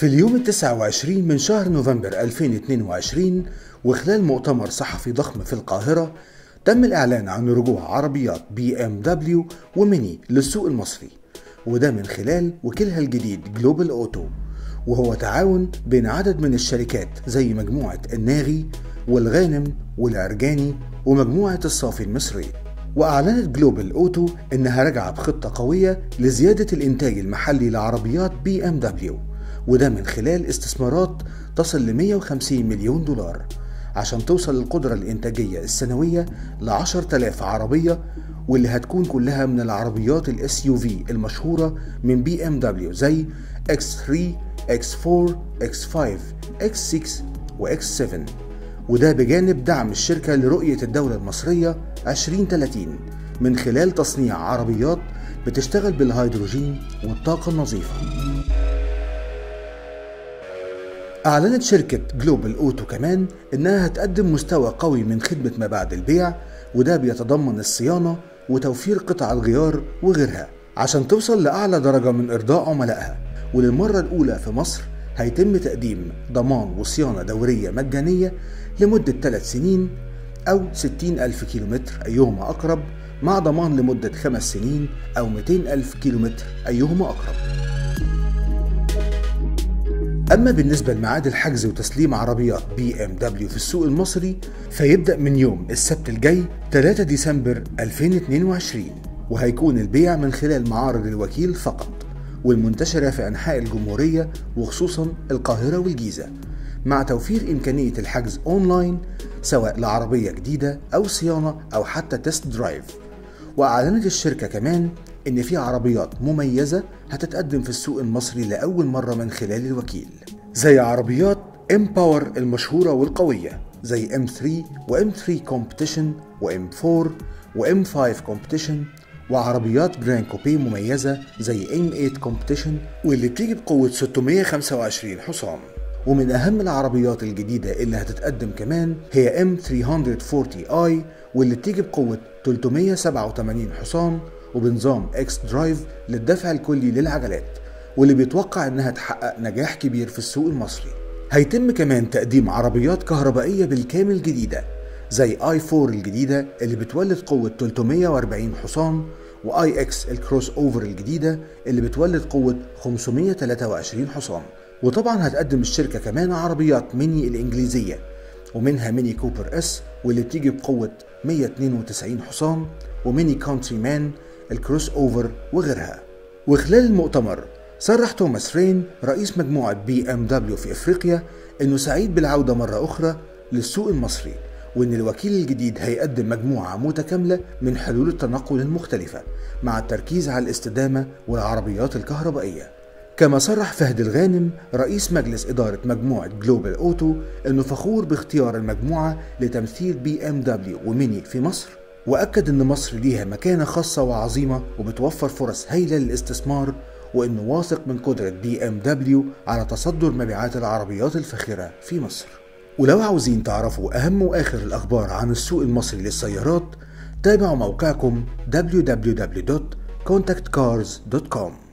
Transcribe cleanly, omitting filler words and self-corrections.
في اليوم 29 من شهر نوفمبر 2022 وخلال مؤتمر صحفي ضخم في القاهرة تم الإعلان عن رجوع عربيات BMW وميني للسوق المصري، وده من خلال وكيلها الجديد جلوبال أوتو، وهو تعاون بين عدد من الشركات زي مجموعة الناغي والغانم والعرجاني ومجموعة الصافي المصري. وأعلنت جلوبال أوتو إنها راجعة بخطة قوية لزيادة الإنتاج المحلي لعربيات BMW، وده من خلال استثمارات تصل ل 150 مليون دولار عشان توصل للقدرة الإنتاجية السنوية ل 10,000 عربية، واللي هتكون كلها من العربيات الSUV المشهورة من BMW زي X3 X4 X5 X6 وX7، وده بجانب دعم الشركة لرؤية الدولة المصرية 2030 من خلال تصنيع عربيات بتشتغل بالهيدروجين والطاقة النظيفة. أعلنت شركة جلوبال أوتو كمان إنها هتقدم مستوى قوي من خدمة ما بعد البيع، وده بيتضمن الصيانة وتوفير قطع الغيار وغيرها عشان توصل لأعلى درجة من إرضاء عملائها. وللمرة الأولى في مصر هيتم تقديم ضمان وصيانة دورية مجانية لمدة 3 سنين أو 60,000 كيلومتر أيهما أقرب، مع ضمان لمدة 5 سنين أو 200,000 كيلومتر أيهما أقرب. أما بالنسبة لميعاد الحجز وتسليم عربيات BMW في السوق المصري فيبدأ من يوم السبت الجاي 3 ديسمبر 2022، وهيكون البيع من خلال معارض الوكيل فقط، والمنتشرة في أنحاء الجمهورية وخصوصا القاهرة والجيزة، مع توفير إمكانية الحجز أونلاين سواء لعربية جديدة أو صيانة أو حتى تيست درايف. وأعلنت الشركة كمان إن في عربيات مميزة هتتقدم في السوق المصري لأول مرة من خلال الوكيل، زي عربيات M-Power المشهورة والقوية زي M3 وM3 Competition وM4 وM5 Competition، وعربيات جراند كوبي مميزة زي M8 Competition واللي بتيجي بقوة 625 حصان. ومن أهم العربيات الجديدة اللي هتتقدم كمان هي M340i واللي بتيجي بقوة 387 حصان وبنظام X Drive للدفع الكلي للعجلات، واللي بيتوقع انها تحقق نجاح كبير في السوق المصري. هيتم كمان تقديم عربيات كهربائية بالكامل جديدة زي i4 الجديدة اللي بتولد قوة 340 حصان، وiX الكروس اوفر الجديدة اللي بتولد قوة 523 حصان. وطبعا هتقدم الشركة كمان عربيات ميني الإنجليزية، ومنها ميني كوبر اس واللي بتيجي بقوة 192 حصان، وميني كونتري مان الكروس اوفر وغيرها. وخلال المؤتمر صرح توماس رين رئيس مجموعة BMW في افريقيا انه سعيد بالعودة مرة اخرى للسوق المصري، وان الوكيل الجديد هيقدم مجموعة متكاملة من حلول التنقل المختلفة مع التركيز على الاستدامة والعربيات الكهربائية. كما صرح فهد الغانم رئيس مجلس إدارة مجموعة جلوبال أوتو إنه فخور باختيار المجموعة لتمثيل BMW وميني في مصر، وأكد إن مصر ليها مكانة خاصة وعظيمة وبتوفر فرص هائلة للاستثمار، وإنه واثق من قدرة BMW على تصدر مبيعات العربيات الفاخرة في مصر. ولو عاوزين تعرفوا أهم وآخر الأخبار عن السوق المصري للسيارات تابعوا موقعكم www.contactcars.com.